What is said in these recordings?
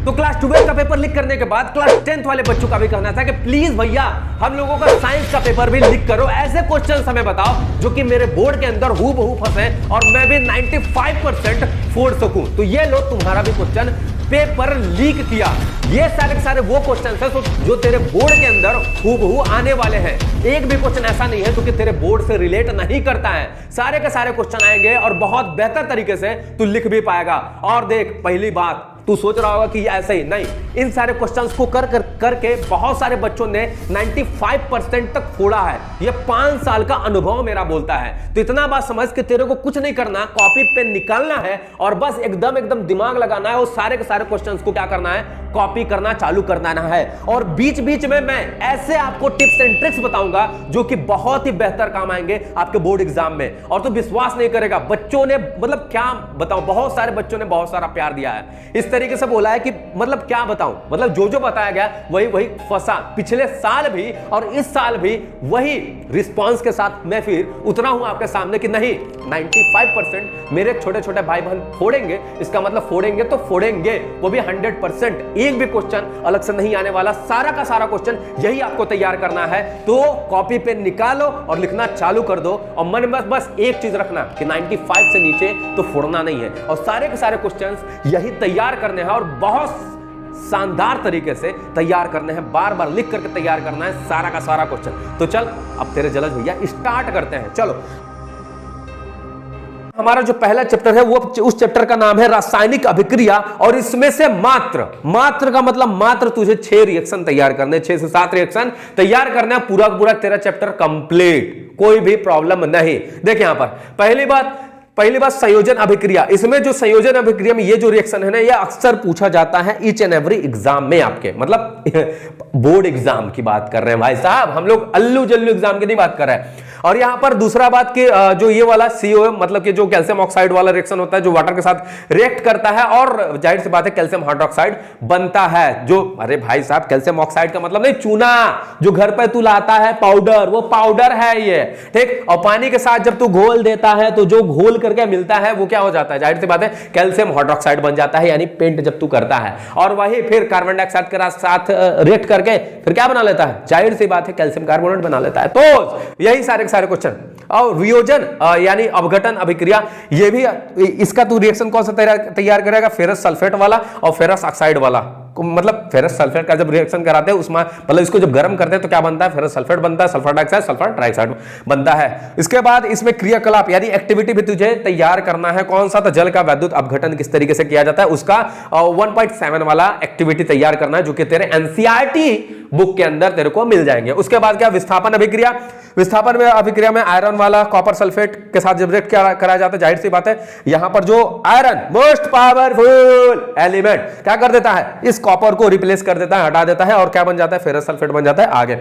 तो क्लास 12 का paper leak करने के बाद क्लास 10th वाले बच्चों का भी कहना था कि प्लीज भैया हम लोगों का साइंस का पेपर भी लीक करो, ऐसे क्वेश्चंस हमें बताओ जो कि मेरे बोर्ड के अंदर हूबहू फंसे और मैं भी 95% फोड़ सकूं। तो ये लो तुम्हारा भी क्वेश्चन पेपर लीक किया। ये सारे के सारे वो क्वेश्चन है जो तेरे बोर्ड के अंदर हूबहू आने वाले हैं। एक भी क्वेश्चन ऐसा नहीं है जो कि तेरे बोर्ड से रिलेट नहीं करता है। सारे के सारे क्वेश्चन आएंगे और बहुत बेहतर तरीके से तू लिख भी पाएगा। और देख, पहली बात तू सोच रहा होगा कि ऐसे ही नहीं, इन सारे क्वेश्चंस को करके बहुत सारे बच्चों ने 95% तक फोड़ा है। ये 5 साल का अनुभव मेरा बोलता है। तो इतना बात समझ के तेरे को कुछ नहीं करना, कॉपी पेन निकालना है और बस एकदम दिमाग लगाना है और सारे के सारे क्वेश्चंस को क्या करना है, कॉपी करना चालू करना है। और बीच बीच में मैं ऐसे आपको टिप्स एंड ट्रिक्स बताऊंगा जो कि बहुत ही बेहतर काम आएंगे आपके बोर्ड एग्जाम में। और तो विश्वास नहीं करेगा, बच्चों ने मतलब क्या बताऊं, बहुत सारे बच्चों ने बहुत सारा प्यार दिया है। इस तरीके से बोला है कि मतलब क्या बताऊं, मतलब जो बताया गया वही फंसा। पिछले साल भी और इस साल भी वही रिस्पांस के साथ मैं फिर उतरा हूं आपके सामने कि नहीं, 95% मेरे छोटे छोटे भाई बहन फोड़ेंगे। इसका मतलब फोड़ेंगे तो फोड़ेंगे, वो भी 100%। एक भी क्वेश्चन अलग से नहीं आने वाला, सारा का सारा क्वेश्चन यही आपको तैयार करना है। तो कॉपी पेन निकालो और लिखना चालू कर दो और मन में बस एक चीज रखना कि 95 से नीचे तो फोड़ना नहीं है। और सारे के सारे क्वेश्चंस यही तैयार करने हैं और बहुत शानदार तरीके से तैयार करने हैं, बार बार लिख करके तैयार करना है सारा का सारा क्वेश्चन। तो चल अब तेरे जलज भैया स्टार्ट करते हैं। चलो, हमारा जो पहला चैप्टर है वो उस चैप्टर का नाम है रासायनिक अभिक्रिया। और इसमें से मात्र का मतलब मात्र तुझे 6 रिएक्शन तैयार करने, 6 से 7 रिएक्शन तैयार करना, पूरा तेरा चैप्टर कंप्लीट, कोई भी प्रॉब्लम नहीं। देख यहां पर पहली बात संयोजन अभिक्रिया। इसमें जो संयोजन अभिक्रिया में ये जो रिएक्शन है ना, ये अक्सर पूछा जाता है ईच एंड एवरी एग्जाम में आपके, मतलब बोर्ड एग्जाम की बात कर रहे हैं भाई साहब, हम लोग अल्लू जल्लू एग्जाम की नहीं बात कर रहे हैं। और यहां पर दूसरा बात कि जो ये वाला CO मतलब कि जो कैल्शियम ऑक्साइड वाला रिएक्शन होता है जो वाटर के साथ रिएक्ट करता है और जाहिर सी बात है कैल्शियम हाइड्रोक्साइड बनता है। जो अरे भाई साहब, कैल्शियम ऑक्साइड का मतलब नहीं चूना, जो घर पे तू लाता है पाउडर, वो पाउडर है ये, ठीक। और पानी के साथ जब तू घोल देता है तो जो घोल करके मिलता है वो क्या हो जाता है, जाहिर सी बात है कैल्शियम हाइड्रोक्साइड बन जाता है, यानी पेंट जब तू करता है। और वही फिर कार्बन डाइऑक्साइड के साथ रिएक्ट करके फिर क्या बना लेता है, जाहिर सी बात है कैल्शियम कार्बोनेट बना लेता है। तो यही सारे क्वेश्चन। और वियोजन यानी अपघटन अभिक्रिया, ये भी इसका तू रिएक्शन कौन सा तैयार करेगा, फेरस सल्फेट वाला और फेरस ऑक्साइड वाला। मतलब फेरस सल्फेट का जब रिएक्शन कराते हैं उसमें मतलब इसको जब गर्म करते हैं तो क्या बनता है, फेरस सल्फेट बनता है, सल्फर डाइऑक्साइड, सल्फर ट्राइऑक्साइड बनता है। इसके बाद इसमें क्रियाकलाप यानी एक्टिविटी भी तुझे तैयार करना है। कौन सा, तो जल का वैद्युत अपघटन किस तरीके से किया जाता है उसका 1.7 वाला एक्टिविटी तैयार करना है, जो कि तेरे एनसीईआरटी बुक के अंदर तेरे को मिल जाएंगे। उसके बाद क्या, विस्थापन अभिक्रिया। विस्थापन में अभिक्रिया में आयरन वाला कॉपर सल्फेट के साथ जब रिएक्ट कराया जाता है, जाहिर सी बात है यहां पर जो आयरन मोस्ट पावरफुल एलिमेंट क्या कर देता है, इस कॉपर को रिप्लेस कर देता है, हटा देता है और क्या बन जाता है, फेरस सल्फेट बन जाता है। आगे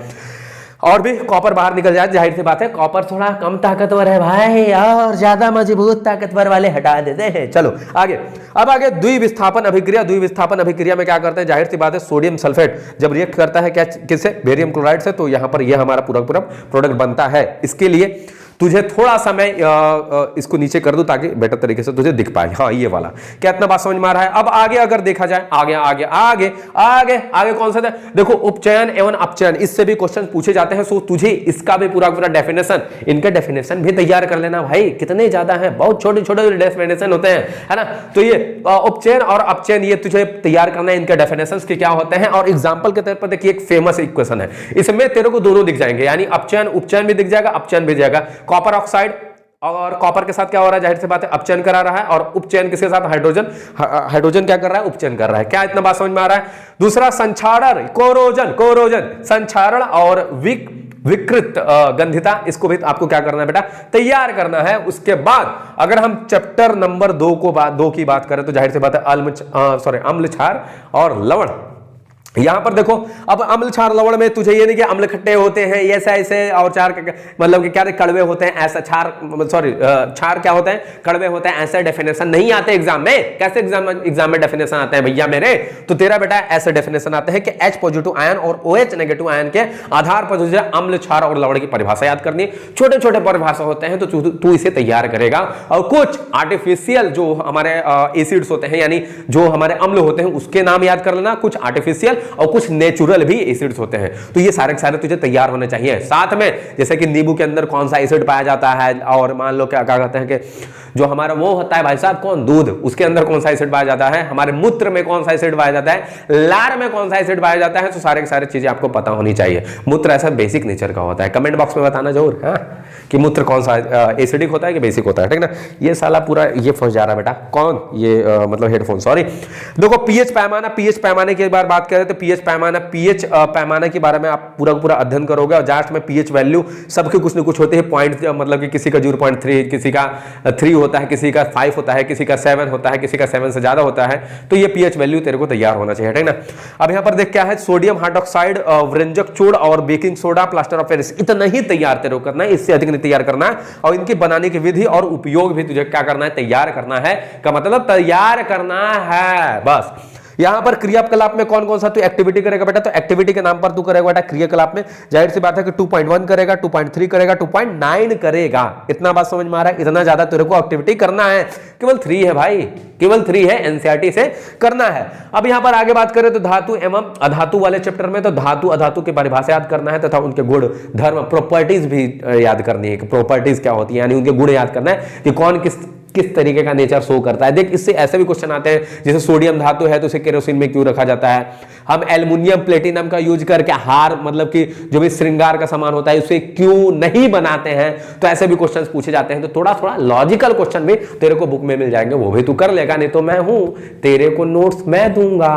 और भी कॉपर बाहर निकल जाए, जाहिर सी बात है कॉपर थोड़ा कम ताकतवर है भाई, और ज्यादा मजबूत ताकतवर वाले हटा देते हैं। चलो आगे, अब आगे द्विविस्थापन अभिक्रिया। द्विविस्थापन अभिक्रिया में क्या करते हैं, जाहिर सी बात है सोडियम सल्फेट जब रिएक्ट करता है क्या किससे, बेरियम क्लोराइड से, तो यहां पर यह हमारा पूरा प्रोडक्ट बनता है। इसके लिए तुझे थोड़ा सा मैं इसको नीचे कर दूं ताकि बेटर तरीके से तुझे दिख पाए। हाँ, ये वाला क्या इतना बात समझ में आ रहा है। अब आगे अगर देखा जाए, आगे कौन सा था, देखो उपचयन एवं अपचयन, इससे भी क्वेश्चन पूछे जाते हैं। सो तुझे इसका भी पूरा डेफिनेशन, इनके डेफिनेशन भी तैयार कर लेना भाई, कितने ज्यादा हैं, बहुत छोटे छोटे डेफिनेशन होते हैं, है ना। तो ये उपचयन और अपचयन ये तुझे तैयार करना है, इनके डेफिनेशंस के क्या होते हैं। और एग्जांपल के तौर पर देखिए एक फेमस इक्वेशन है, इसमें तेरे को दोनों दिख जाएंगे, यानी अपचयन उपचयन भी दिख जाएगा, अपचयन भी जाएगा। कॉपर ऑक्साइड और कॉपर के साथ क्या हो रहा है, जाहिर सी बात है अपचयन करा रहा है, और उपचयन किसके साथ, हाइड्रोजन क्या कर रहा है, उपचयन कर रहा है। क्या इतना बात समझ में आ रहा है। दूसरा संक्षारण, कोरोजन संक्षारण और विकृत गंधिता, इसको भी आपको क्या करना है बेटा, तैयार करना है। उसके बाद अगर हम चैप्टर नंबर 2 की बात करें तो जाहिर सी बात है अम्ल क्षार और लवण, यहां पर देखो, अब अम्ल क्षार लवण में तुझे ये नहीं कि अम्ल खट्टे होते हैं ऐसे ऐसे और क्षार मतलब कि क्या कड़वे होते हैं ऐसा, क्षार क्या होते हैं, कड़वे होते हैं ऐसे डेफिनेशन नहीं आते एग्जाम में। कैसे एग्जाम में डेफिनेशन आते हैं भैया मेरे? तो तेरा बेटा ऐसे डेफिनेशन आते हैं कि H पॉजिटिव आयन और OH नेगेटिव आयन के आधार पर तुझे अम्ल क्षार और लवण की परिभाषा याद करनी। छोटे छोटे परिभाषा होते हैं तो तू इसे तैयार करेगा। और कुछ आर्टिफिशियल जो हमारे एसिड्स होते हैं यानी जो हमारे अम्ल होते हैं उसके नाम याद कर लेना, कुछ आर्टिफिशियल और कुछ नेचुरल भी एसिड्स होते हैं। तो ये सारे सारे तुझे तैयार होने चाहिए। साथ में जैसे कि नींबू के अंदर कौन सा एसिड पाया जाता है, और मान लो क्या कहते हैं कि जो हमारा वो होता है भाई साहब कौन, दूध, उसके अंदर कौन सा एसिड पाया जाता है, हमारे मूत्र में कौन सा एसिड पाया जाता है, लार में कौन सा एसिड पाया जाता है। तो सारे की सारी चीजें आपको पता होनी चाहिए। मूत्र ऐसा बेसिक नेचर का होता है। कमेंट बॉक्स में बताना जरूर कि मूत्र कौन सा एसिडिक होता है कि बेसिक होता है, ठीक ना। ये साला पूरा ये फंस जा रहा है बेटा, कौन ये मतलब हेडफोन, सॉरी। देखो पीएच पैमाना, पीएच पैमाने की बार बात करें तो पीएच पैमाना, पीएच पैमाने के बारे में आप पूरा पूरा अध्ययन करोगे। और जास्ट में पीएच वैल्यू सबके कुछ न कुछ होते हैं पॉइंट, मतलब कि किसी का 0.3, किसी का 3 होता है, किसी का 5 होता है, किसी का 7 होता है, किसी का 7 से ज्यादा होता है। तो ये पीएच वैल्यू तेरे को तैयार होना चाहिए, ठीक ना। अब यहाँ पर देख क्या है, सोडियम हाइड्रोक्साइड, व्यंजक चूड़ और baking soda, plaster of Paris, इतना ही तैयार तेरे को करना है, इससे अधिक नहीं तैयार करना है। और इनके बनाने की विधि और उपयोग भी तुझे क्या करना है, तैयार करना है। का मतलब तैयार करना है बस। यहां पर क्रियाकलाप में कौन कौन सा तू एक्टिविटी करेगा बेटा? तो एक्टिविटी के नाम पर तू करेगा बेटा क्रियाकलाप में, जाहिर सी बात है कि 2.1 करेगा, 2.3 करेगा, 2.9 करेगा। इतना बात समझ में आ रहा है? इतना ज्यादा तेरे को एक्टिविटी करना है। केवल 3 है भाई, केवल 3 है, एनसीईआरटी से करना है। अब यहां पर आगे बात करें तो धातु एवं अधातु वाले चैप्टर में तो धातु अधातु की परिभाषा याद करना है तथा उनके गुण धर्म प्रॉपर्टीज भी याद करनी है कि प्रॉपर्टीज क्या होती है, यानी उनके गुण याद करना है कि कौन किस तरीके का नेचर शो करता है। देख इससे ऐसे भी क्वेश्चन आते हैं जैसे सोडियम धातु है तो इसे केरोसिन में क्यों रखा जाता है, हम एल्युमिनियम प्लेटिनम का यूज करके हार मतलब कि जो भी श्रृंगार का सामान होता है उसे क्यों नहीं बनाते हैं। तो ऐसे भी क्वेश्चंस पूछे जाते हैं। तो थोड़ा थोड़ा लॉजिकल क्वेश्चन भी तेरे को बुक में मिल जाएंगे, वो भी तू कर लेगा, नहीं तो मैं हूं तेरे को नोट्स मैं दूंगा,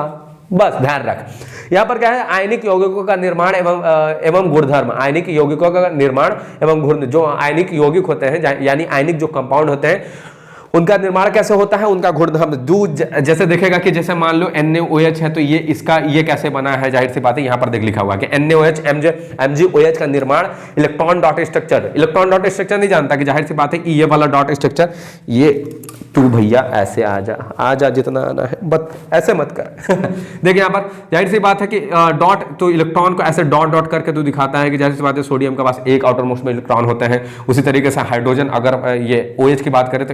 बस ध्यान रख। यहां पर क्या है, आयनिक यौगिकों का निर्माण एवं गुणधर्म, आयनिक यौगिकों का निर्माण एवं गुण, जो आयनिक यौगिक होते हैं यानी आयनिक जो कंपाउंड होते हैं उनका निर्माण कैसे होता है, उनका गुणधर्म। जैसे देखेगा कि जैसे मान लो NaOH है तो ये इसका ये कैसे बना है, जाहिर सी बात है यहां पर देख लिखा हुआ कि NaOH MgOH का निर्माण electron dot structure, electron dot structure नहीं जानता कि जाहिर सी बात है ये वाला डॉट स्ट्रक्चर, ये तू भैया ऐसे आ जा जितना आना है, बट ऐसे मत कर देखिए यहाँ पर जाहिर सी बात है कि डॉट, तो इलेक्ट्रॉन को ऐसे डॉट डॉट करके तू दिखाता है कि जाहिर सी बात है सोडियम के पास एक आउटर मोस्ट में इलेक्ट्रॉन होते हैं। उसी तरीके से हाइड्रोजन, अगर ये OH की बात करें तो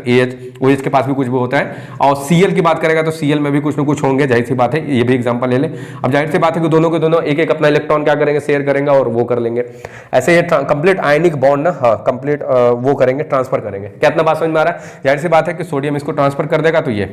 OH के पास भी कुछ भी होता है। और Cl की बात करेगा तो Cl में भी कुछ ना कुछ होंगे, जाहिर सी बात है, ये भी एग्जांपल ले ले। अब जाहिर सी बात है कि दोनों के दोनों एक एक अपना इलेक्ट्रॉन क्या करेंगे, शेयर करेंगे और वो कर लेंगे। ऐसे ये कंप्लीट आयनिक बॉन्ड ना, हाँ कंप्लीट वो करेंगे, ट्रांसफर करेंगे। क्या इतना बात समझ में आ रहा है? जाहिर सी बात है कि सोडियम इसको ट्रांसफर कर देगा तो ये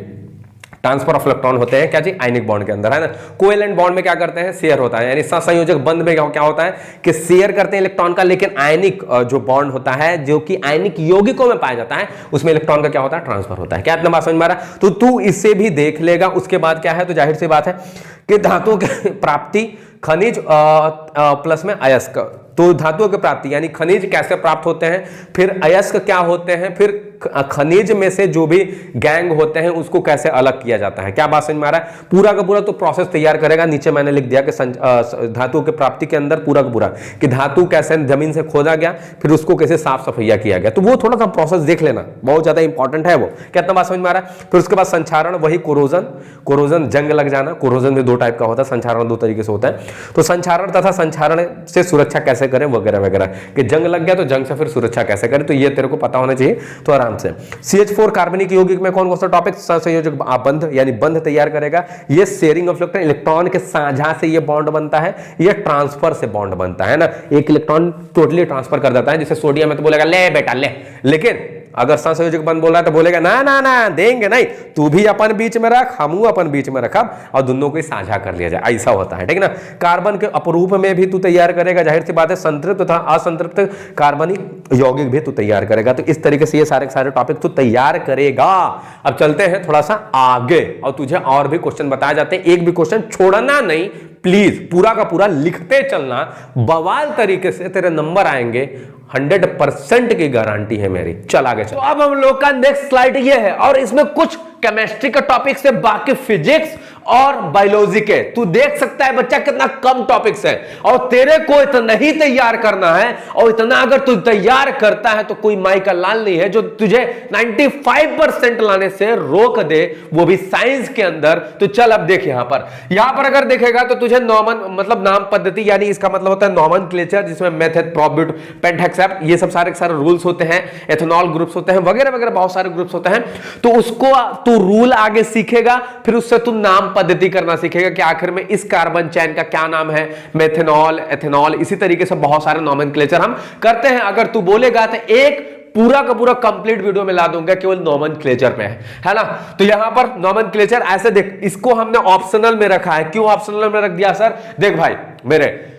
ट्रांसफर ऑफ इलेक्ट्रॉन होते हैं क्या जी, आयनिक बॉन्ड के अंदर, है ना। कोवेलेंट बॉन्ड में क्या करते हैं, शेयर होता है, यानी सहसंयोजक बंध में क्या होता है कि शेयर करते हैं इलेक्ट्रॉन का, लेकिन आयनिक जो बॉन्ड होता है जो कि आयनिक यौगिकों में पाया जाता है उसमें इलेक्ट्रॉन का क्या होता है, ट्रांसफर होता है। क्या इतना बात समझ में आ रहा है? तो तू इससे भी देख लेगा। उसके बाद क्या है, तो जाहिर सी बात है कि धातुओं की प्राप्ति, खनिज प्लस में अयस्क, तो धातुओं की प्राप्ति यानी खनिज कैसे प्राप्त होते हैं, फिर अयस्क क्या होते हैं, फिर खनिज में से जो भी गैंग होते हैं उसको कैसे अलग किया जाता है। क्या बात समझ में आ रहा है? पूरा का पूरा तो प्रोसेस तैयार करेगा। नीचे मैंने लिख दिया कि धातुओं की प्राप्ति के अंदर पूरा का पूरा कि धातु कैसे जमीन से खोदा गया, फिर उसको कैसे साफ सफाइया किया गया, तो वो थोड़ा सा प्रोसेस देख लेना, बहुत ज्यादा इंपॉर्टेंट है वो। क्या इतना बात समझ में आ रहा है? फिर उसके बाद संचारण, वही कोरोजन जंग लग जाना। कोरोजन में 2 टाइप का होता है, संचारण 2 तरीके से होता है। तो संचारण तथा संचारण से सुरक्षा कैसे करें वगैरह वगैरह, कि जंग लग गया तो जंग से फिर सुरक्षा कैसे करें, तो ये तेरे को पता होना चाहिए। तो आराम से CH4 कार्बनिक यौगिक में कौन कौन सा टॉपिक, सहसंयोजक बंध यानी बंध तैयार करेगा। ये शेयरिंग ऑफ इलेक्ट्रॉन, इलेक्ट्रॉन के साझा से ये बॉन्ड बनता है, ये ट्रांसफर से बॉन्ड बनता है ना। एक इलेक्ट्रॉन टोटली ट्रांसफर कर देता है, जैसे सोडियम है तो बोलेगा ले बेटा ले, लेकिन अगर सहसंयोजक बंध बोल रहा है तो बोलेगा ना ना ना देंगे नहीं, तू भी अपन बीच में रख, हम अपन बीच में रखा और दोनों को साझा कर लिया जाए, ऐसा होता है, ठीक ना। कार्बन के अपरूप में भी तू तैयार करेगा, जाहिर सी बात है संतृप्त तथा असंतृप्त कार्बनिक यौगिक भी तू तैयार करेगा। तो इस तरीके से ये सारे टॉपिक तू तैयार करेगा। अब चलते हैं थोड़ा सा आगे और तुझे और भी क्वेश्चन बताए जाते हैं, एक भी क्वेश्चन छोड़ना नहीं, प्लीज पूरा का पूरा लिखते चलना, बवाल तरीके से तेरे नंबर आएंगे, 100% की गारंटी है मेरी। चल आगे चल। तो अब हम लोग का नेक्स्ट स्लाइड ये है और इसमें कुछ केमिस्ट्री का टॉपिक से बाकी फिजिक्स और बायोलॉजी के। तू देख सकता है बच्चा कितना कम टॉपिक्स है और तेरे को इतना ही तैयार करना है, और इतना अगर तू तैयार करता है तो कोई माई का लाल नहीं है जो तुझे 95% लाने से रोक दे, वो भी साइंस के अंदर। तो चल अब देख यहां पर अगर देखेगा तो तुझे नॉर्मन मतलब नाम पद्धति, यानी इसका मतलब होता है नॉमेनक्लेचर, जिसमें मेथड, प्रोब, पेंटेक्सेप्ट, ये सब सारे रूल्स होते हैं, एथेनॉल ग्रुप्स होते हैं, वगैरह वगैरह बहुत सारे ग्रुप्स होते हैं। तो उसको तू रूल आगे सीखेगा, फिर उससे तू नाम पद्धति करना सीखेगा कि आखिर में इस कार्बन चैन का क्या नाम है, मेथेनॉल, एथेनॉल, इसी तरीके से बहुत सारे नॉमेनक्लेचर हम करते हैं। अगर तू बोलेगा तो एक पूरा का पूरा कंप्लीट वीडियो में ला दूंगा केवल नॉमेनक्लेचर पे है ना। तो यहां पर नॉमेनक्लेचर ऐसे देख, इसको हमने ऑप्शनल में रखा है। क्यों ऑप्शनल में रख दिया सर? देख भाई मेरे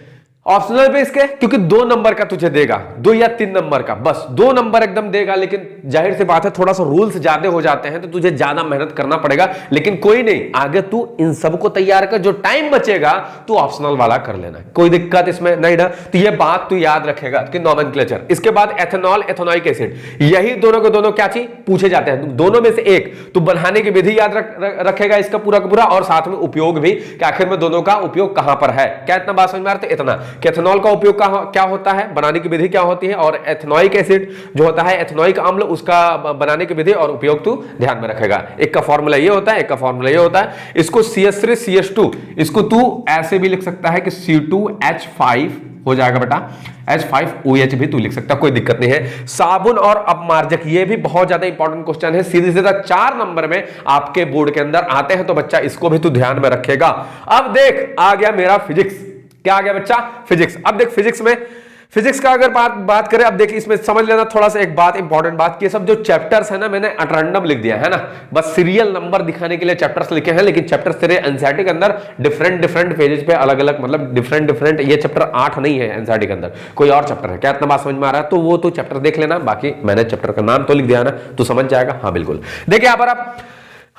ऑप्शनल पे इसके, क्योंकि 2 नंबर का तुझे देगा, 2 या 3 नंबर का, बस 2 नंबर एकदम देगा। लेकिन जाहिर सी बात है थोड़ा सा रूल्स ज्यादा हो जाते हैं तो तुझे ज्यादा मेहनत करना पड़ेगा, लेकिन कोई नहीं, आगे तू इन सबको तैयार कर, जो टाइम बचेगा तू ऑप्शनल वाला कर लेना, कोई दिक्कत इसमें नहीं ना। तो ये बात तू याद रखेगा कि नॉमेनक्लेचर। इसके बाद एथेनॉल, एथेनोइक एसिड, यही दोनों के दोनों क्या चीज पूछे जाते हैं, दोनों में से एक। तो बनाने की विधि याद रखेगा इसका पूरा का पूरा, और साथ में उपयोग भी कि आखिर में दोनों का उपयोग कहां पर है। क्या इतना बात समझ में आ रहा है? इतना कि एथेनॉल का उपयोग क्या होता है, बनाने की विधि क्या होती है, और एथेनोइक एसिड जो होता है, एथेनोइक अम्ल, उसका बनाने की विधि और उपयोग तू ध्यान में रखेगा। एक का फॉर्मूला ये होता है, एक का फॉर्मूला ये होता है। इसको CH3 CH2, इसको तू ऐसे भी लिख सकता है कि C2H5 हो जाएगा बेटा, H5OH भी तू लिख सकता, कोई दिक्कत नहीं है। साबुन और अपमार्जक, ये भी बहुत ज्यादा इंपॉर्टेंट क्वेश्चन है, सीधे सीधा 4 नंबर में आपके बोर्ड के अंदर आते हैं, तो बच्चा इसको भी तू ध्यान में रखेगा। अब देख आ गया मेरा फिजिक्स। क्या आ गया बच्चा? फिजिक्स। अब देख फिजिक्स का अगर बात करें, अब देखिए इसमें समझ लेना थोड़ा सा एक बात, इंपॉर्टेंट बात, कि सब जो चैप्टर्स है ना, मैंने रैंडम लिख दिया है ना, बस सीरियल नंबर दिखाने के लिए चैप्टर्स लिखे हैं, लेकिन चैप्टर्स तेरे एनसीईआरटी के अंदर डिफरेंट पेजेस पे अलग अलग, मतलब डिफरेंट, ये चैप्टर 8 नहीं है एनसीईआरटी के अंदर, कोई और चैप्टर है। क्या इतना बात समझ में आ रहा है? तो वो तो चैप्टर देख लेना, बाकी मैंने चैप्टर का नाम तो लिख दिया ना, तो समझ जाएगा। हाँ बिल्कुल। देखिए यहाँ पर आप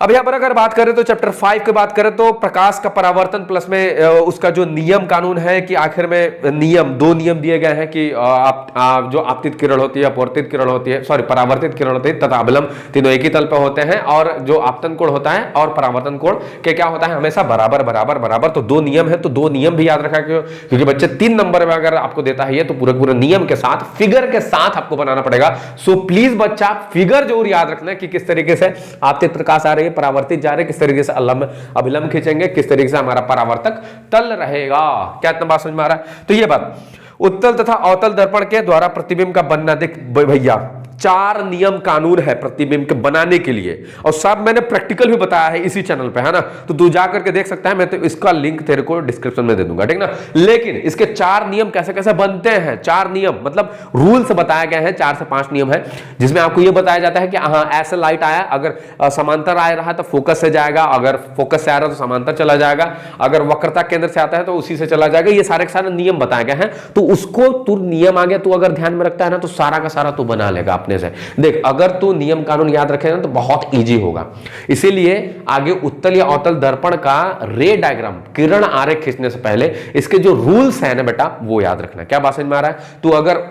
अब यहाँ पर अगर बात करें तो चैप्टर 5 की बात करें तो प्रकाश का परावर्तन प्लस में उसका जो नियम कानून है, कि आखिर में दो नियम दिए गए हैं कि जो आपतित किरण होती है, अपवर्तित किरण होती है, सॉरी परावर्तित किरण होती है तथा अवलंब, तीनों एक ही तल पर होते हैं, और जो आपतन कोण होता है और परावर्तन कोण के क्या होता है, हमेशा बराबर बराबर बराबर। तो 2 नियम है, तो 2 नियम भी याद रखा, क्योंकि बच्चे 3 नंबर में अगर आपको देता है ये, तो पूरे नियम के साथ, फिगर के साथ आपको बनाना पड़ेगा। सो प्लीज बच्चा फिगर जरूर याद रखना कि किस तरीके से आपतित प्रकाश आ रही है, परावर्तित जा रहे, किस तरीके से अभिलंब खींचेंगे, किस तरीके से हमारा परावर्तक तल रहेगा। क्या इतना बात समझ में आ रहा है? तो ये बात उत्तल तथा अवतल दर्पण के द्वारा प्रतिबिंब का बनना, देख भैया 4 नियम कानून है प्रतिबिंब के बनाने के लिए, और सब मैंने प्रैक्टिकल भी बताया है इसी चैनल पे, है ना, तो तू जा करके देख सकता है, मैं तो इसका लिंक तेरे को डिस्क्रिप्शन में दे दूंगा, ठीक ना। लेकिन इसके 4 नियम कैसे कैसे बनते हैं, 4 नियम मतलब रूल्स बताए गए हैं, 4 से 5 नियम है, जिसमें आपको यह बताया जाता है कि हाँ ऐसे लाइट आया, अगर समांतर आ रहा है तो फोकस से जाएगा, अगर फोकस से आ रहा है तो समांतर चला जाएगा, अगर वक्रता केंद्र से आता है तो उसी से चला जाएगा। ये सारे नियम बताए गए हैं, तो उसको तू नियम आ गया, तू अगर ध्यान में रखता है ना, तो सारा का सारा तू बना लेगा अपने से। देख अगर तू नियम कानून याद रखेगा तो बहुत इजी होगा। इसीलिए आगे उत्तल या अवतल दर्पण का रे डायग्राम, किरण आरेख खींचने से पहले इसके जो रूल्स है ना बेटा, वो याद रखना। क्या बात समझ में आ रहा है? तू अगर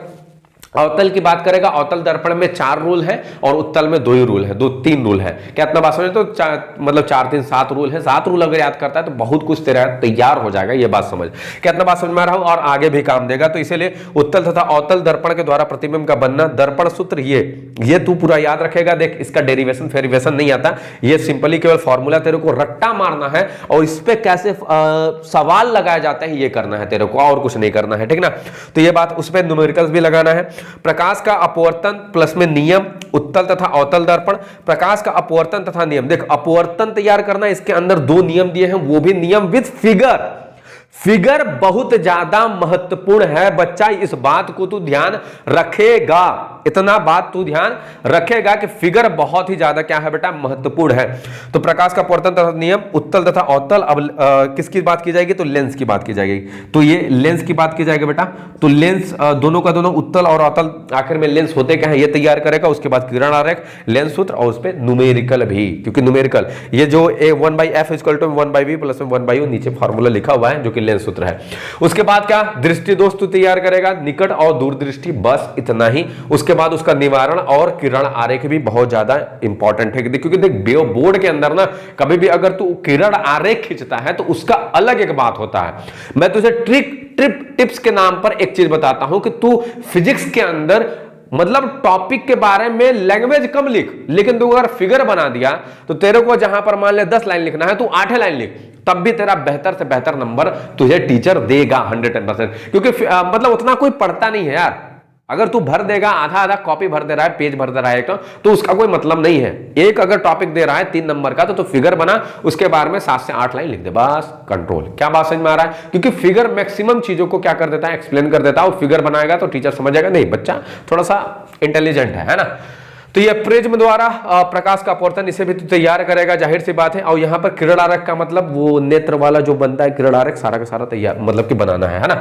अवतल की बात करेगा, अवतल दर्पण में 4 रूल है और उत्तल में 2 ही रूल है, 3 रूल है। क्या इतना बात समझे? तो मतलब 4 3 7 रूल है। 7 रूल अगर याद करता है तो बहुत कुछ तेरा तैयार हो जाएगा, ये बात समझ। क्या इतना बात समझ में आ रहा हो? और आगे भी काम देगा। तो इसीलिए उत्तल तथा अवतल दर्पण के द्वारा प्रतिबिंब का बनना, दर्पण सूत्र ये तू पूरा याद रखेगा। देख इसका डेरिवेशन फेरिवेशन नहीं आता, ये सिंपली केवल फॉर्मूला तेरे को रट्टा मारना है, और इस पे कैसे सवाल लगाया जाता है ये करना है तेरे को, और कुछ नहीं करना है, ठीक ना। तो ये बात, उस पर न्यूमेरिकल्स भी लगाना है। प्रकाश का अपवर्तन प्लस में नियम, उत्तल तथा अवतल दर्पण, प्रकाश का अपवर्तन तथा नियम। देख अपवर्तन तैयार करना, इसके अंदर 2 नियम दिए हैं, वो भी नियम विद फिगर बहुत ज्यादा महत्वपूर्ण है बच्चा, इस बात को तू ध्यान रखेगा, इतना बात तू ध्यान रखेगा कि फिगर बहुत ही ज्यादा क्या है बेटा, महत्वपूर्ण है। तो प्रकाश का अपवर्तन तथा नियम, उत्तल तथा अवतल। अब किसकी बात की जाएगी? तो लेंस की बात की जाएगी। तो ये लेंस की बात की जाएगी बेटा, तो लेंस दोनों का दोनों उत्तल और अवतल, आखिर में लेंस होते क्या है ये तैयार करेगा। उसके बाद किरण आरेख, लेंस सूत्र, और उस पर न्यूमेरिकल भी, क्योंकि न्यूमेरिकल ये जो 1/f = 1/v + 1/u नीचे फॉर्मूला लिखा हुआ है, जो कि लेंस सूत्र है। उसके बाद क्या, दृष्टि दोष तू तैयार करेगा, निकट और दूरदृष्टि, बस इतना ही। उसके उसके बाद उसका निवारण और किरण आरेख भी बहुत ज्यादा इंपॉर्टेंट है, क्योंकि देख बोर्ड के अंदर ना कभी भी अगर तू किरण आरेख खींचता है तो उसका अलग एक बात होता है। मैं तुझे टिप्स के नाम पर एक चीज बताता हूं कि तू फिजिक्स के अंदर मतलब टॉपिक के बारे में लैंग्वेज कम लिख, लेकिन तू अगर फिगर बना दिया तो तेरे को जहां पर मान ले 10 लाइन लिखना है, तू 8 लाइन लिख, तब भी तेरा बेहतर से बेहतर नंबर तुझे टीचर देगा 110%। क्योंकि मतलब उतना कोई पढ़ता नहीं है यार। अगर तू भर देगा, आधा आधा कॉपी भर दे रहा है, पेज भर दे रहा है तो उसका कोई मतलब नहीं है। एक अगर टॉपिक दे रहा है 3 नंबर का तो फिगर बना, उसके बारे में 7 से 8 लाइन लिख दे, बस कंट्रोल। क्या बात समझ में आ रहा है? क्योंकि फिगर मैक्सिमम चीजों को क्या कर देता है, एक्सप्लेन कर देता है। और फिगर बनाएगा तो टीचर समझेगा नहीं बच्चा थोड़ा सा इंटेलिजेंट है ना। तो ये प्रिज्म द्वारा प्रकाश का अपवर्तन, इसे भी तैयार करेगा, जाहिर सी बात है। और यहाँ पर किरण आरेख का मतलब वो नेत्र वाला जो बनता है किरण आरेख, सारा का सारा तैयार मतलब कि बनाना है ना।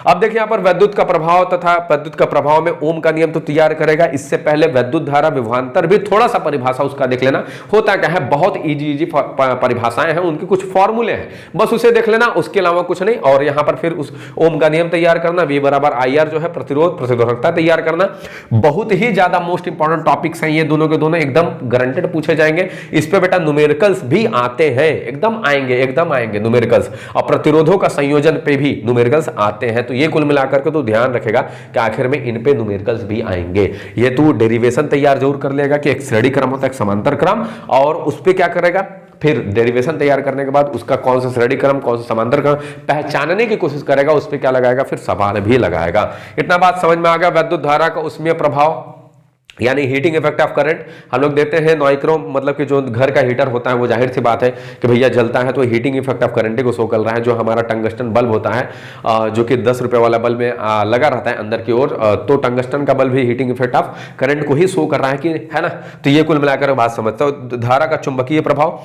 अब देखिए यहाँ पर विद्युत का प्रभाव तथा विद्युत का प्रभाव में ओम का नियम तो तैयार करेगा। इससे पहले विद्युत धारा विभवांतर भी थोड़ा सा परिभाषा उसका देख लेना। होता क्या है, बहुत इजी परिभाषाएं हैं, उनके कुछ फॉर्मूले हैं, बस उसे देख लेना, उसके अलावा कुछ नहीं। और यहाँ पर फिर उस ओम का नियम तैयार करना, V बराबर IR जो है प्रतिरोध प्रतिरोधकता तैयार करना। बहुत ही ज्यादा मोस्ट इंपॉर्टेंट टॉपिक हैं ये दोनों के दोनों, एकदम गारंटेड पूछे जाएंगे। इस पे बेटा न्यूमेरिकल्स भी आते हैं, एकदम आएंगे न्यूमेरिकल्स। और प्रतिरोधों का संयोजन पे भी न्यूमेरिकल्स आते हैं। तो ये कुल मिलाकर के तो ध्यान रखेगा कि आखिर में इन पे न्यूमेरिकल्स भी आएंगे। ये तू डेरिवेशन तैयार जरूर कर लेगा कि एक श्रेणी क्रम होता है, एक समांतर क्रम, और उस पे क्या करेगा, फिर डेरिवेशन तैयार करने के बाद उसका कौन सा श्रेणी क्रम कौन सा समांतर क्रम पहचानने की कोशिश करेगा, उस पे क्या लगाएगा, फिर सवाल भी लगाएगा। इतना बात समझ में आ गया। विद्युत धारा का उसमें प्रभाव यानी हीटिंग इफेक्ट ऑफ करंट हम लोग देते हैं नॉइक्रोम, मतलब कि जो घर का हीटर होता है वो जाहिर सी बात है कि भैया जलता है तो हीटिंग इफेक्ट ऑफ करंट को शो कर रहा है। जो हमारा टंगस्टन बल्ब होता है जो कि 10 रुपए वाला बल्ब में लगा रहता है अंदर की ओर, तो टंगस्टन का बल्ब भी हीटिंग इफेक्ट ऑफ करंट को ही शो कर रहा है कि है ना। तो ये कुल मिलाकर बात समझता हूं। धारा का चुंबकीय प्रभाव,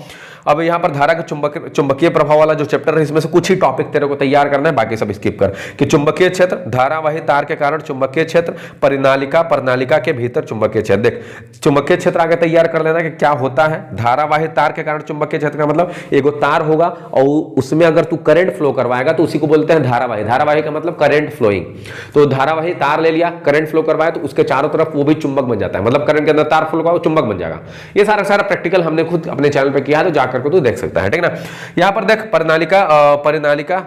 अब यहाँ पर धारा के चुंबकीय प्रभाव वाला जो चैप्टर है इसमें से कुछ ही टॉपिक तेरे को तैयार करना है, बाकी सब स्किप कर। कि चुंबकीय क्षेत्र, धारावाही तार के कारण चुंबकीय क्षेत्र, परिनालिका, प्रणालिका के भीतर चुंबकीय क्षेत्र। देख चुंबकीय क्षेत्र आगे तैयार कर लेना कि क्या होता है। धारावाही तार के कारण चुंबकीय क्षेत्र का मतलब एक तार होगा और उसमें अगर तू करंट फ्लो करवाएगा तो उसी को बोलते हैं धारावाही। धारावाही का मतलब करंट फ्लोइंग। तो धारावाही तार ले लिया, करंट फ्लो करवाया तो उसके चारों तरफ वो भी चुंबक बन जाता है, मतलब करंट के अंदर तार फ्लो करवाओ चुंबक बन जाएगा। ये सारा प्रैक्टिकल हमने खुद अपने चैनल पे किया है, तो जाकर को तू देख सकता है, ठीक ना। यहां पर देख परिनालिका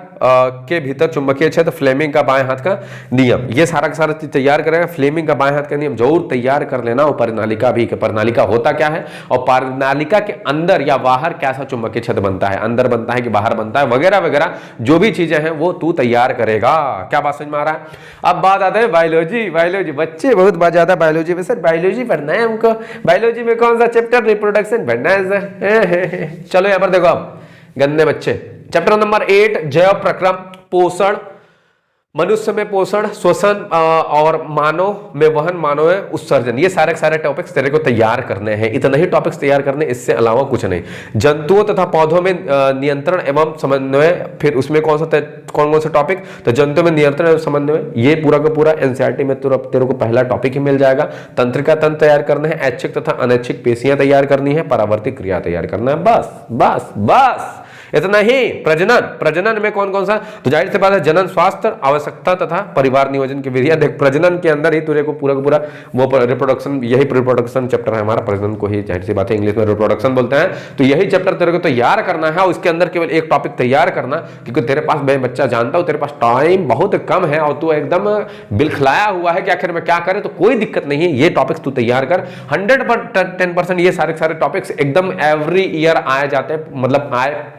के भीतर चुंबकीय क्षेत्र, फ्लेमिंग का बाएं हाथ का नियम, ये सारा का सारा तैयार करेगा। फ्लेमिंग का बाएं हाथ का नियम जरूर तैयार कर लेना। और परिनालिका भी, परिनालिका होता क्या है और परिनालिका के अंदर या बाहर कैसा चुंबकीय क्षेत्र बनता है, अंदर बनता है कि बाहर बनता है, वगैरह वगैरह जो भी चीजें हैं वो तू तैयार करेगा। क्या बात समझ में आ रहा है? अब बात आता है बायोलॉजी। बायोलॉजी बच्चे बहुत ज्यादा बायोलॉजी में, सर बायोलॉजी पढ़ना है हमको, बायोलॉजी में कौन सा चैप्टर, रिप्रोडक्शन पढ़ना है सर। चलो यहाँ पर देखो आप गंदे बच्चे, चैप्टर नंबर 8 जैव प्रक्रम, पोषण, मनुष्य में पोषण, श्वसन और मानव में वहन, मानव में उत्सर्जन, ये सारे टॉपिक्स तेरे को तैयार करने हैं। इतना ही टॉपिक्स तैयार करने, इससे अलावा कुछ नहीं। जंतुओं तथा पौधों में नियंत्रण एवं समन्वय, फिर उसमें कौन सा टॉपिक, तो जंतुओं में नियंत्रण एवं समन्वय, ये पूरा का पूरा एनसीईआरटी में तेरे को पहला टॉपिक ही मिल जाएगा। तंत्रिका तंत्र तैयार करना है, ऐच्छिक तथा अनैच्छिक पेशियां तैयार करनी है, परावर्तिक क्रिया तैयार करना है, बस इतना ही। प्रजनन में कौन सा, तो जाहिर सी बात है जनन, स्वास्थ्य, आवश्यकता तथा परिवार नियोजन की विधियां। देख प्रजनन के अंदर ही तुझे को पूरा का पूरा वो रिप्रोडक्शन, यही रिप्रोडक्शन चैप्टर है हमारा। प्रजनन को ही जाहिर सी बात है इंग्लिश में रिप्रोडक्शन बोलते हैं। तो यही चैप्टर तेरे को तैयार करना है और इसके अंदर केवल एक टॉपिक तैयार करना, क्योंकि तेरे पास, मैं बच्चा जानता हूं तेरे पास टाइम बहुत कम है और तू एकदम बिलखलाया हुआ है कि आखिर में क्या करे। तो कोई दिक्कत नहीं है, ये टॉपिक्स तू तैयार कर। 110% ये सारे टॉपिक्स एकदम एवरी ईयर आए जाते हैं, मतलब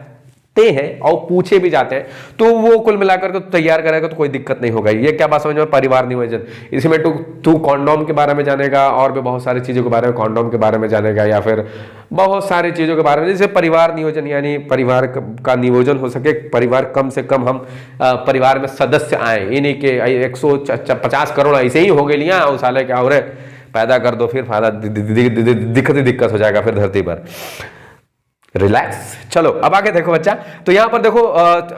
हैं और पूछे भी जाते हैं। तो वो कुल मिलाकर के तैयार करेगा तो कोई दिक्कत नहीं होगा। ये क्या बात समझ में, परिवार नियोजन, इसमें तू कॉन्डोम के बारे में जानेगा और भी बहुत सारी चीजों के बारे में, कॉन्डोम के बारे में जानेगा या फिर बहुत सारी चीजों के बारे में, जैसे परिवार नियोजन, यानी परिवार का नियोजन हो सके, परिवार कम से कम हम परिवार में सदस्य आए, इन्हीं के 150 करोड़ ऐसे ही हो गए लिया उस साले क्या हो रहे, पैदा कर दो, फिर फायदा दिक्कत हो जाएगा फिर धरती पर। रिलैक्स। चलो अब आगे देखो बच्चा, तो यहां पर देखो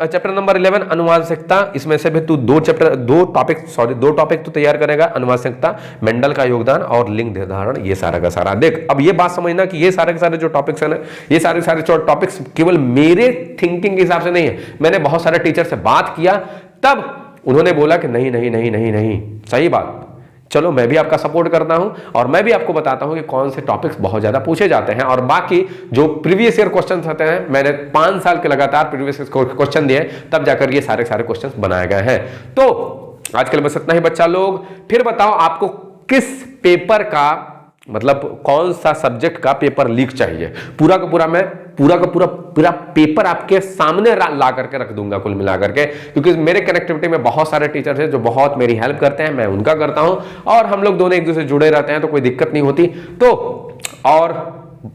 चैप्टर नंबर 11 अनुवांशिकता, इसमें से भी तू दो टॉपिक तो तैयार करेगा। अनुवांशिकता, मेंडल का योगदान और लिंग निर्धारण, ये सारा का सारा देख। अब ये बात समझना कि ये सारे के सारे जो टॉपिक्स है ना, ये सारे टॉपिक्स केवल मेरे थिंकिंग के हिसाब से नहीं है। मैंने बहुत सारे टीचर से बात किया, तब उन्होंने बोला कि नहीं, सही बात, चलो मैं भी आपका सपोर्ट करता हूं और मैं भी आपको बताता हूं कि कौन से टॉपिक्स बहुत ज्यादा पूछे जाते हैं, और बाकी जो प्रीवियस ईयर क्वेश्चंस होते हैं, मैंने 5 साल के लगातार प्रीवियस ईयर क्वेश्चन दिए, तब जाकर ये सारे क्वेश्चंस बनाए गए हैं। तो आज के लिए बस इतना ही बच्चा लोग। फिर बताओ आपको किस पेपर का, मतलब कौन सा सब्जेक्ट का पेपर लीक चाहिए। पूरा का पूरा पेपर आपके सामने ला करके रख दूंगा कुल मिला करके, क्योंकि मेरे कनेक्टिविटी में बहुत सारे टीचर्स हैं जो बहुत मेरी हेल्प करते हैं, मैं उनका करता हूं, और हम लोग दोनों एक दूसरे से जुड़े रहते हैं, तो कोई दिक्कत नहीं होती। तो और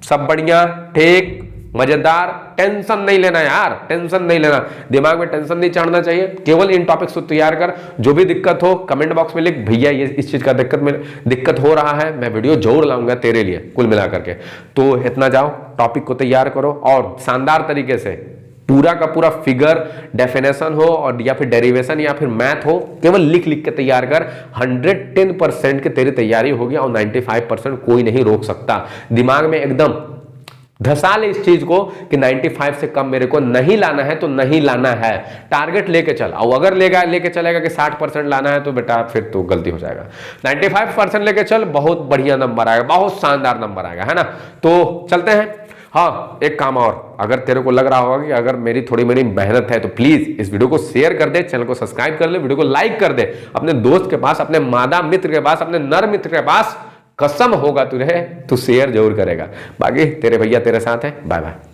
सब बढ़िया, ठीक, मजेदार। टेंशन नहीं लेना यार, टेंशन नहीं लेना, दिमाग में टेंशन नहीं चढ़ना चाहिए। केवल इन टॉपिक्स को तैयार कर। जो भी दिक्कत हो कमेंट बॉक्स में लिख, भैया ये इस चीज का दिक्कत हो रहा है, मैं वीडियो जरूर लाऊंगा तेरे लिए, कुल मिला करके। तो इतना जाओ, टॉपिक को तैयार करो और शानदार तरीके से पूरा का पूरा फिगर, डेफिनेशन हो और या फिर डेरिवेशन या फिर मैथ हो, केवल लिख लिख के तैयार कर। 110% की तेरी तैयारी होगी और 95% कोई नहीं रोक सकता। दिमाग में एकदम धसा ले इस चीज को कि 95 से कम मेरे को नहीं लाना है, तो नहीं लाना है। टारगेट लेके चल, और अगर लेके चलेगा कि 60% लाना है, तो बेटा फिर तो गलती हो जाएगा। 95% लेके चल, बहुत बढ़िया नंबर आएगा, बहुत शानदार नंबर आएगा, है ना। तो चलते हैं। हाँ, एक काम और, अगर तेरे को लग रहा होगा कि अगर मेरी थोड़ी मेरी मेहनत है, तो प्लीज इस वीडियो को शेयर कर दे, चैनल को सब्सक्राइब कर ले, वीडियो को लाइक कर दे, अपने दोस्त के पास, अपने मादा मित्र के पास, अपने नर मित्र के पास। कसम होगा तुझे, तू शेयर जरूर करेगा। बाकी तेरे भैया तेरे साथ है। Bye bye.